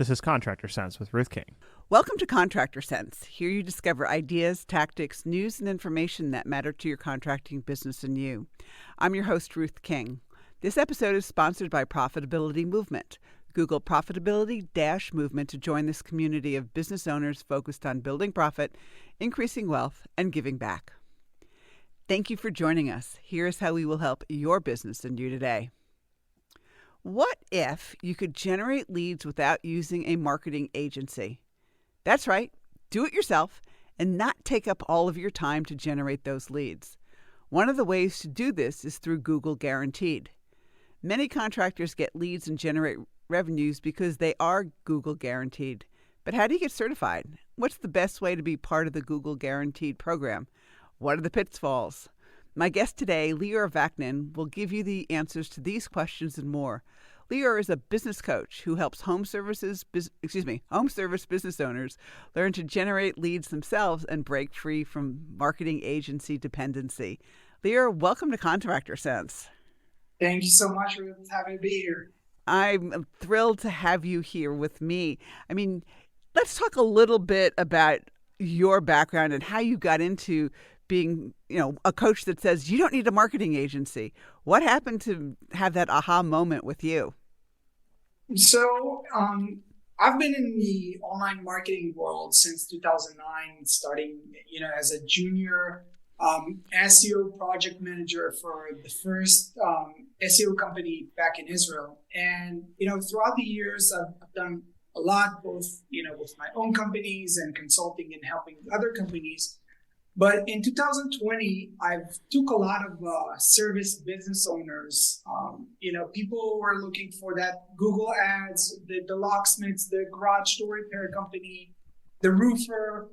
This is Contractor Sense with Ruth King. Welcome to Contractor Sense. Here you discover ideas, tactics, news, and information that matter to your contracting business and you. I'm your host, Ruth King. This episode is sponsored by Profitability Movement. Google Profitability-Movement to join this community of business owners focused on building profit, increasing wealth, and giving back. Thank you for joining us. Here's how we will help your business and you today. What if you could generate leads without using a marketing agency? That's right, do it yourself and not take up all of your time to generate those leads. One of the ways to do this is through Google Guaranteed. Many contractors get leads and generate revenues because they are Google Guaranteed. But how do you get certified? What's the best way to be part of the Google Guaranteed program? What are the pitfalls? My guest today, Lior Vaknin, will give you the answers to these questions and more. Lior is a business coach who helps home service business owners learn to generate leads themselves and break free from marketing agency dependency. Lior, welcome to Contractor Sense. Thank you so much for having me be here. I'm thrilled to have you here with me. Let's talk a little bit about your background and how you got into being, a coach that says you don't need a marketing agency. What happened to have that aha moment with you? So I've been in the online marketing world since 2009, starting, as a junior SEO project manager for the first SEO company back in Israel. And, throughout the years, I've done a lot, both, with my own companies and consulting and helping other companies. But in 2020, I've took a lot of service business owners, people who were looking for that Google ads, the locksmiths, the garage door repair company, the roofer,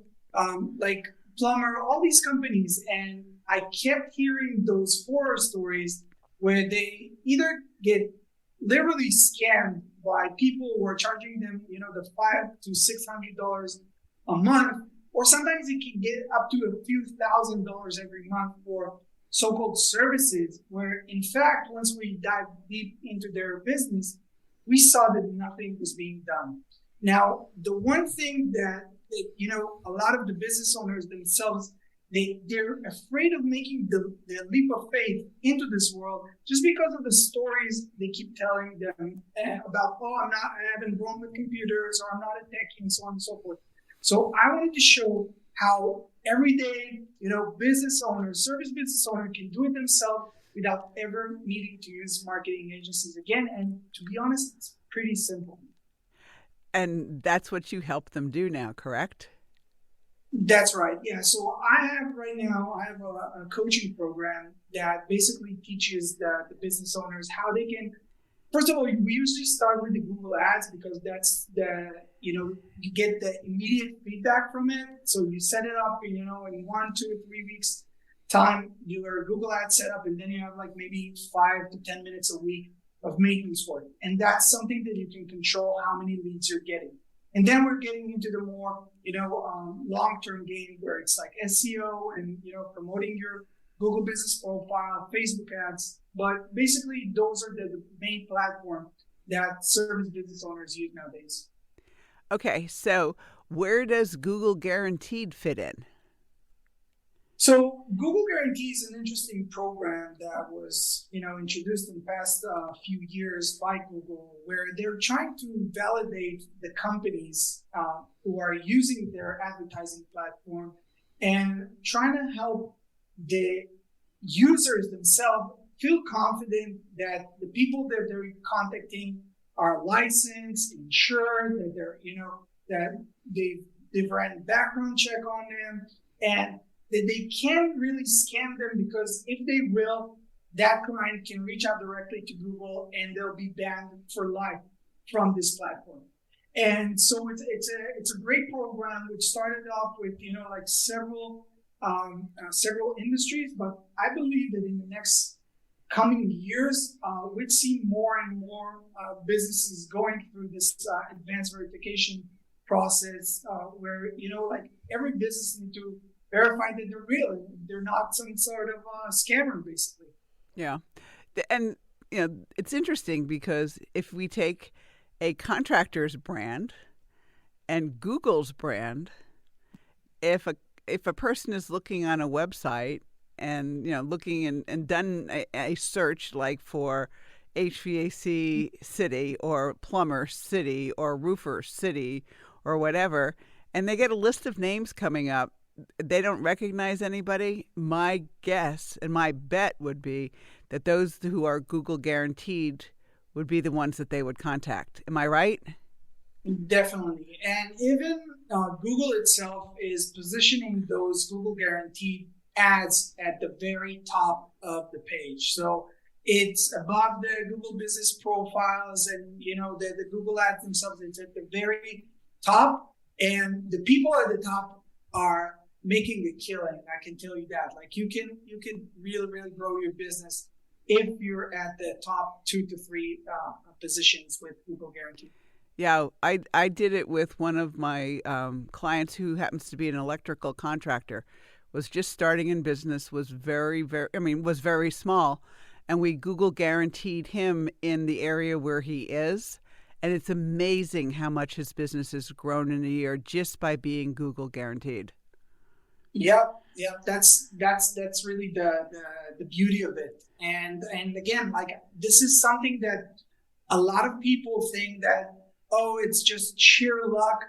plumber, all these companies. And I kept hearing those horror stories where they either get literally scammed by people who are charging them, the $500 to $600 a month, or sometimes it can get up to a few $1,000s every month for so-called services, where in fact, once we dive deep into their business, we saw that nothing was being done. Now, the one thing that a lot of the business owners themselves, they're afraid of making the leap of faith into this world just because of the stories they keep telling them about, I haven't grown with computers, or I'm not a techie, and so on and so forth. So I wanted to show how everyday, business owners, service business owner can do it themselves without ever needing to use marketing agencies again. And to be honest, it's pretty simple. And that's what you help them do now, correct? That's right. Yeah. So I have a coaching program that basically teaches the business owners how they can. First of all, we usually start with the Google Ads because that's you get the immediate feedback from it. So you set it up, in 1, 2, 3 weeks time, your Google Ads set up, and then you have maybe 5 to 10 minutes a week of maintenance work. And that's something that you can control how many leads you're getting. And then we're getting into the more, long-term game where it's like SEO and, promoting your Google business profile, Facebook ads. But basically, those are the main platform that service business owners use nowadays. Okay, so where does Google Guaranteed fit in? So Google Guarantee is an interesting program that was, introduced in the past few years by Google, where they're trying to validate the companies who are using their advertising platform and trying to help the users themselves feel confident that the people that they're contacting are licensed, insured, that they're, that they've ran a background check on them, and that they can't really scam them, because if they will, that client can reach out directly to Google and they'll be banned for life from this platform. And so it's a great program which started off with several industries, but I believe that in the next coming years we'd see more and more businesses going through this advanced verification process where every business needs to verify that they're real and they're not some sort of scammer, basically. Yeah. And, it's interesting because if we take a contractor's brand and Google's brand, if a person is looking on a website and looking and done a search like for HVAC city or plumber city or roofer city or whatever, and they get a list of names coming up, they don't recognize anybody, my guess and my bet would be that those who are Google guaranteed would be the ones that they would contact. Am I right? Definitely. And even Google itself is positioning those Google guaranteed ads at the very top of the page. So it's above the Google business profiles and, the Google ads themselves. It's at the very top. And the people at the top are making a killing. I can tell you that. Like you can really, really grow your business if you're at the top 2 to 3 positions with Google Guaranteed. Yeah, I did it with one of my clients who happens to be an electrical contractor, was just starting in business, was was very small. And we Google guaranteed him in the area where he is. And it's amazing how much his business has grown in a year just by being Google guaranteed. Yeah, that's really the beauty of it. And again, like this is something that a lot of people think that, oh, it's just sheer luck,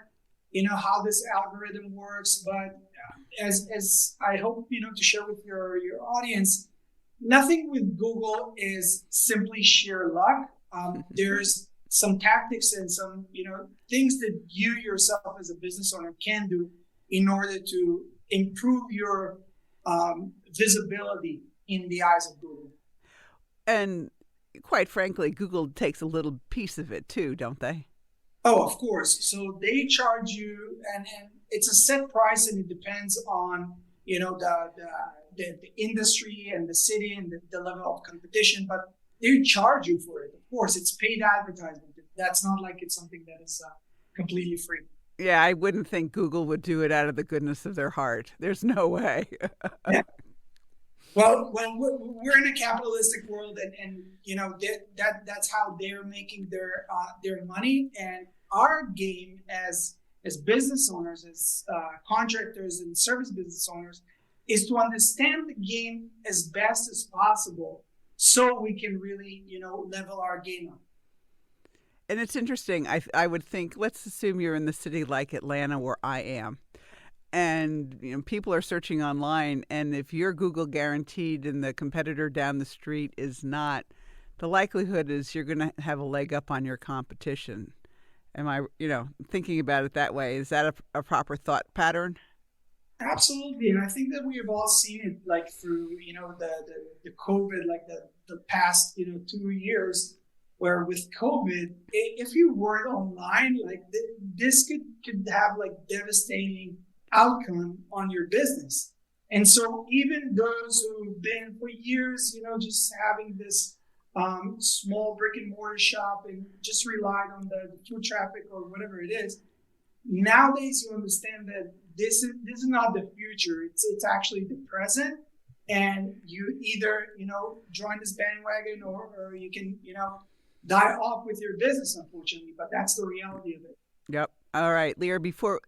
how this algorithm works. But as I hope to share with your audience, nothing with Google is simply sheer luck. There's some tactics and some things that you yourself as a business owner can do in order to improve your visibility in the eyes of Google. And quite frankly, Google takes a little piece of it too, don't they? Oh, of course. So they charge you, and it's a set price, and it depends on the industry and the city and the level of competition. But they charge you for it. Of course, it's paid advertisement. That's not like it's something that is completely free. Yeah, I wouldn't think Google would do it out of the goodness of their heart. There's no way. Yeah. Well, we're in a capitalistic world, and that's how they're making their money. And our game as business owners, as contractors and service business owners, is to understand the game as best as possible, so we can really level our game up. And it's interesting. I would think, let's assume you're in the city like Atlanta, where I am. And people are searching online, and if you're Google guaranteed and the competitor down the street is not, the likelihood is you're going to have a leg up on your competition. Am I, thinking about it that way? Is that a proper thought pattern? Absolutely, and I think that we have all seen it, like through the COVID, like the past 2 years, where with COVID, if you weren't online, like this could have like devastating outcome on your business. And so even those who've been for years, just having this small brick and mortar shop and just relied on the foot traffic or whatever it is, nowadays you understand that this is not the future. It's actually the present. And you either, join this bandwagon or you can, die off with your business, unfortunately. But that's the reality of it. Yep. All right, Lior, before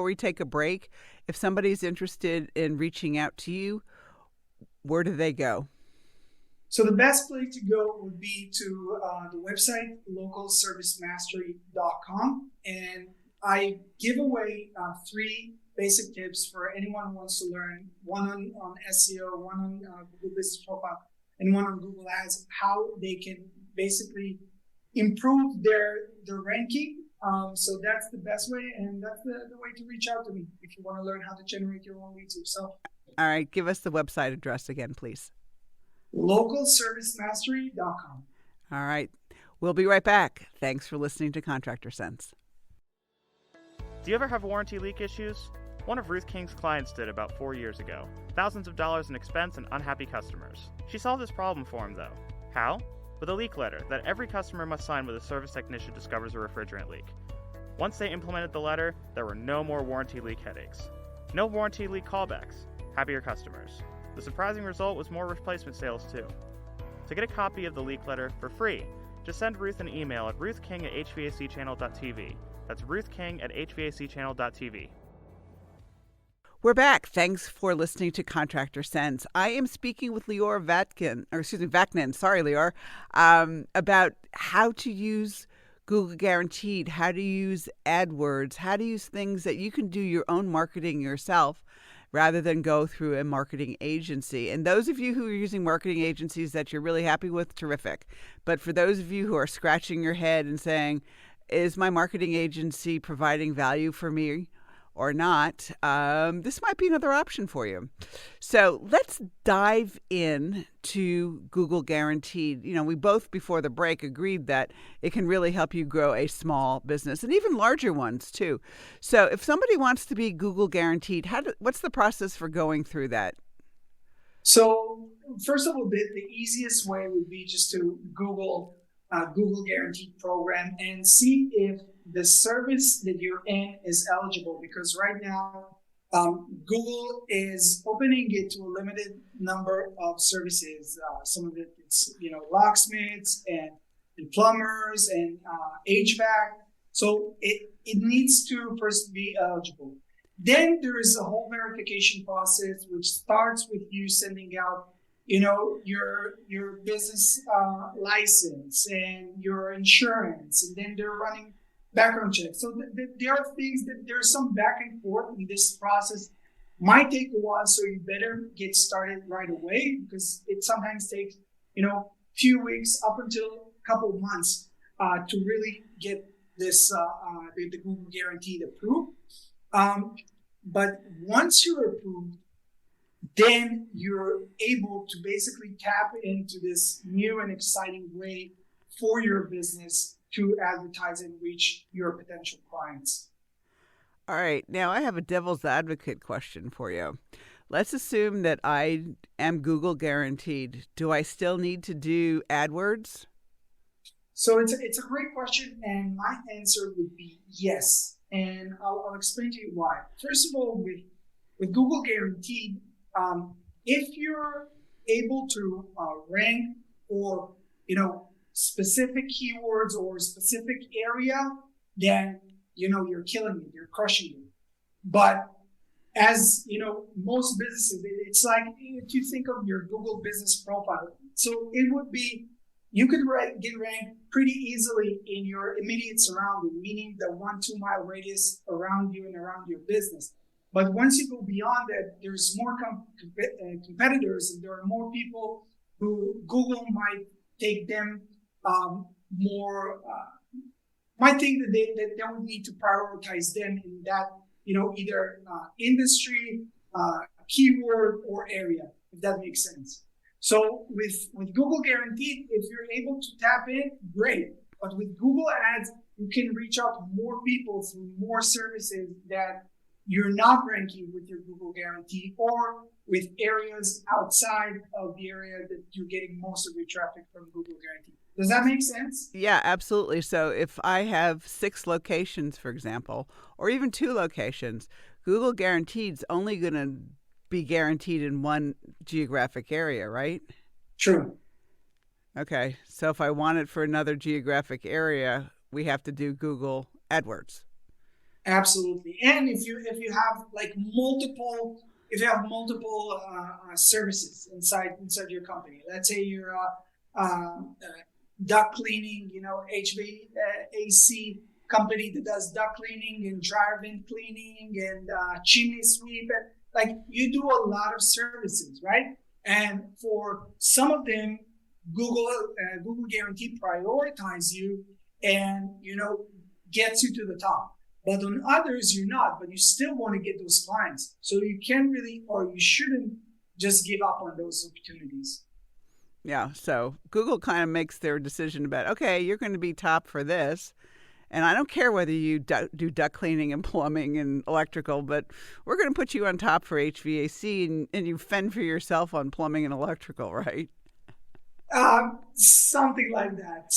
we take a break, if somebody's interested in reaching out to you, where do they go? So the best place to go would be to the website, localservicemastery.com. And I give away 3 basic tips for anyone who wants to learn, one on SEO, one on Google Business Profile, and one on Google Ads, how they can basically improve their ranking. So that's the best way, and that's the way to reach out to me if you want to learn how to generate your own leads yourself. All right, give us the website address again, please. localservicemastery.com. All right, we'll be right back. Thanks for listening to Contractor Sense. Do you ever have warranty leak issues? One of Ruth King's clients did about 4 years ago. Thousands of dollars in expense and unhappy customers. She solved this problem for him, though. How? With a leak letter that every customer must sign when a service technician discovers a refrigerant leak. Once they implemented the letter, there were no more warranty leak headaches. No warranty leak callbacks. Happier customers. The surprising result was more replacement sales, too. To get a copy of the leak letter for free, Just send Ruth an email at ruthking@hvacchannel.tv. That's ruthking@hvacchannel.tv. We're back. Thanks for listening to Contractor Sense. I am speaking with Lior Vaknin. Sorry, Lior, about how to use Google Guaranteed, how to use AdWords, how to use things that you can do your own marketing yourself rather than go through a marketing agency. And those of you who are using marketing agencies that you're really happy with, terrific. But for those of you who are scratching your head and saying, is my marketing agency providing value for me or not, this might be another option for you. So let's dive in to Google Guaranteed. You know, we both before the break agreed that it can really help you grow a small business and even larger ones too. So if somebody wants to be Google Guaranteed, what's the process for going through that? So first of all, the easiest way would be just to Google Google Guaranteed program and see if the service that you're in is eligible, because right now Google is opening it to a limited number of services. Some of it's locksmiths and plumbers and HVAC. So it needs to first be eligible. Then there is a whole verification process which starts with you sending out your business license and your insurance, and then they're running background checks. So there are things that there's some back and forth in this process. Might take a while, so you better get started right away, because it sometimes takes few weeks up until a couple of months to really get this the Google Guaranteed approved. But once you're approved, then you're able to basically tap into this new and exciting way for your business to advertise and reach your potential clients. All right. Now I have a devil's advocate question for you. Let's assume that I am Google Guaranteed. Do I still need to do AdWords? So it's a great question, and my answer would be yes. And I'll explain to you why. First of all, with Google Guaranteed, if you're able to rank for specific keywords or specific area, then you're killing it, you're crushing it. But as most businesses, it's like if you think of your Google business profile, so it would be you could get ranked pretty easily in your immediate surrounding, meaning the 1-2 mile radius around you and around your business. But once you go beyond that, there's more competitors, and there are more people who Google might take them more. Might think that they would need to prioritize them in that either industry, keyword, or area, if that makes sense. So with Google Guaranteed, if you're able to tap in, great. But with Google Ads, you can reach out to more people through more services that you're not ranking with your Google Guarantee, or with areas outside of the area that you're getting most of your traffic from Google Guarantee. Does that make sense? Yeah, absolutely. So if I have 6 locations, for example, or even 2 locations, Google Guaranteed's only going to be guaranteed in one geographic area, right? True. Okay. So if I want it for another geographic area, we have to do Google AdWords. Absolutely. And if you have multiple services inside your company, let's say you're duct cleaning, HVAC company that does duct cleaning and dryer vent cleaning and chimney sweep, you do a lot of services, right? And for some of them, Google Guarantee prioritizes you and gets you to the top. But on others, you're not, but you still want to get those clients. So you can't really, or you shouldn't just give up on those opportunities. Yeah. So Google kind of makes their decision about, okay, you're going to be top for this. And I don't care whether you do duct cleaning and plumbing and electrical, but we're going to put you on top for HVAC, and you fend for yourself on plumbing and electrical, right? Something like that.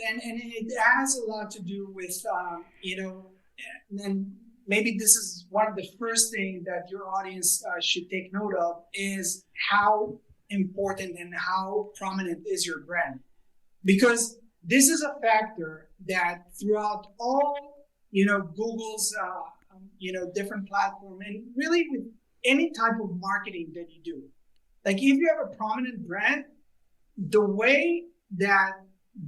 And it has a lot to do with, and maybe this is one of the first things that your audience should take note of, is how important and how prominent is your brand. Because this is a factor that throughout all, Google's, different platform, and really with any type of marketing that you do. Like if you have a prominent brand, the way that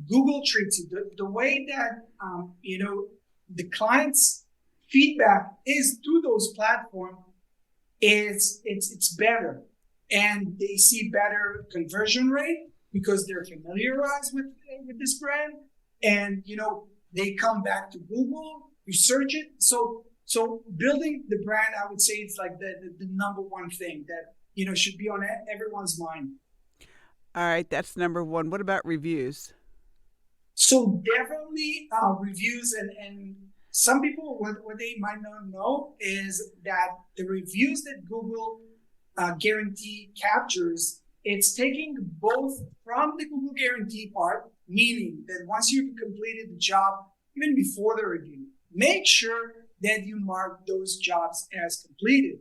Google treats you, the way that, the client's feedback is through those platforms it's better. And they see better conversion rate because they're familiarized with this brand. And, they come back to Google, research it. So building the brand, I would say it's like the number one thing that, should be on everyone's mind. All right, that's number one. What about reviews? So definitely reviews, and some people, what they might not know is that the reviews that Google guarantee captures, it's taking both from the Google guarantee part, meaning that once you've completed the job, even before the review, make sure that you mark those jobs as completed.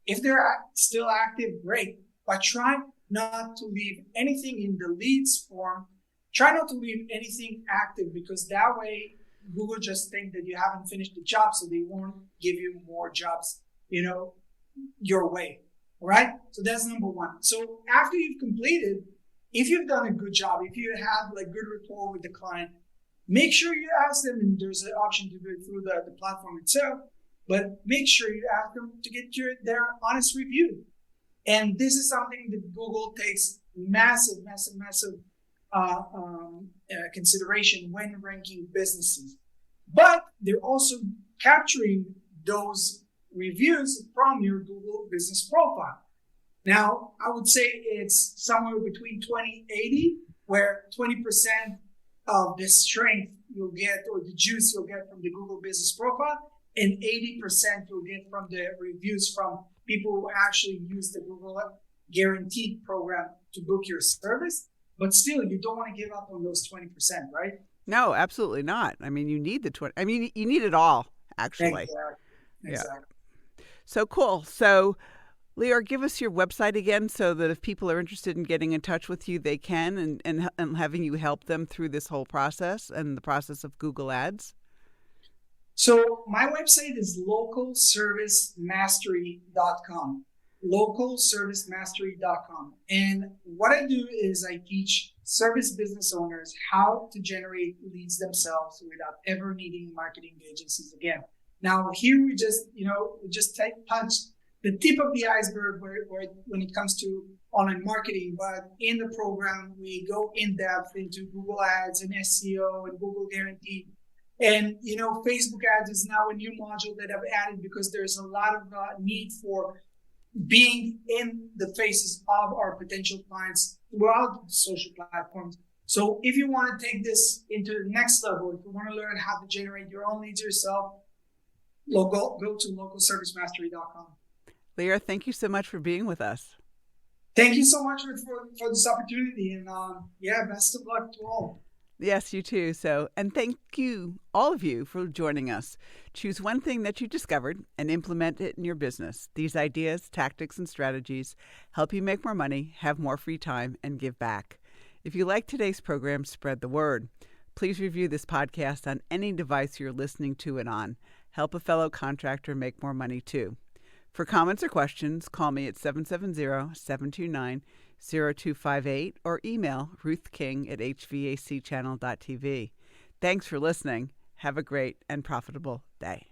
If they're still active, great, but try not to leave anything in the leads form. Try not to leave anything active, because that way Google just think that you haven't finished the job, so they won't give you more jobs, your way. All right. So that's number one. So after you've completed, if you've done a good job, if you have like good rapport with the client, make sure you ask them, and there's an option to do it through the platform itself, but make sure you ask them to get their honest review. And this is something that Google takes massive consideration when ranking businesses. But they're also capturing those reviews from your Google business profile. Now, I would say it's somewhere between 20-80, where 20% of the strength you'll get, or the juice you'll get from the Google business profile, and 80% you'll get from the reviews from people who actually use the Google guaranteed program to book your service. But still, you don't want to give up on those 20%, right? No, absolutely not. I mean, you need the 20. I mean, you need it all, actually. Exactly. So cool. So, Lior, give us your website again, so that if people are interested in getting in touch with you, they can, and having you help them through this whole process and the process of Google Ads. So my website is localservicemastery.com. localservicemastery.com. And what I do is I teach service business owners how to generate leads themselves without ever needing marketing agencies again. Now, here we just, touch the tip of the iceberg where when it comes to online marketing. But in the program, we go in depth into Google Ads and SEO and Google Guarantee. And, Facebook ads is now a new module that I've added because there's a lot of need for being in the faces of our potential clients throughout the social platforms. So if you want to take this into the next level, if you want to learn how to generate your own leads yourself, go to localservicemastery.com. Lior, thank you so much for being with us. Thank you so much for this opportunity. And best of luck to all. Yes, you too. So, and thank you, all of you, for joining us. Choose one thing that you discovered and implement it in your business. These ideas, tactics, and strategies help you make more money, have more free time, and give back. If you like today's program, spread the word. Please review this podcast on any device you're listening to it on. Help a fellow contractor make more money too. For comments or questions, call me at 770-729-0258 or email ruthking@hvacchannel.tv. Thanks for listening. Have a great and profitable day.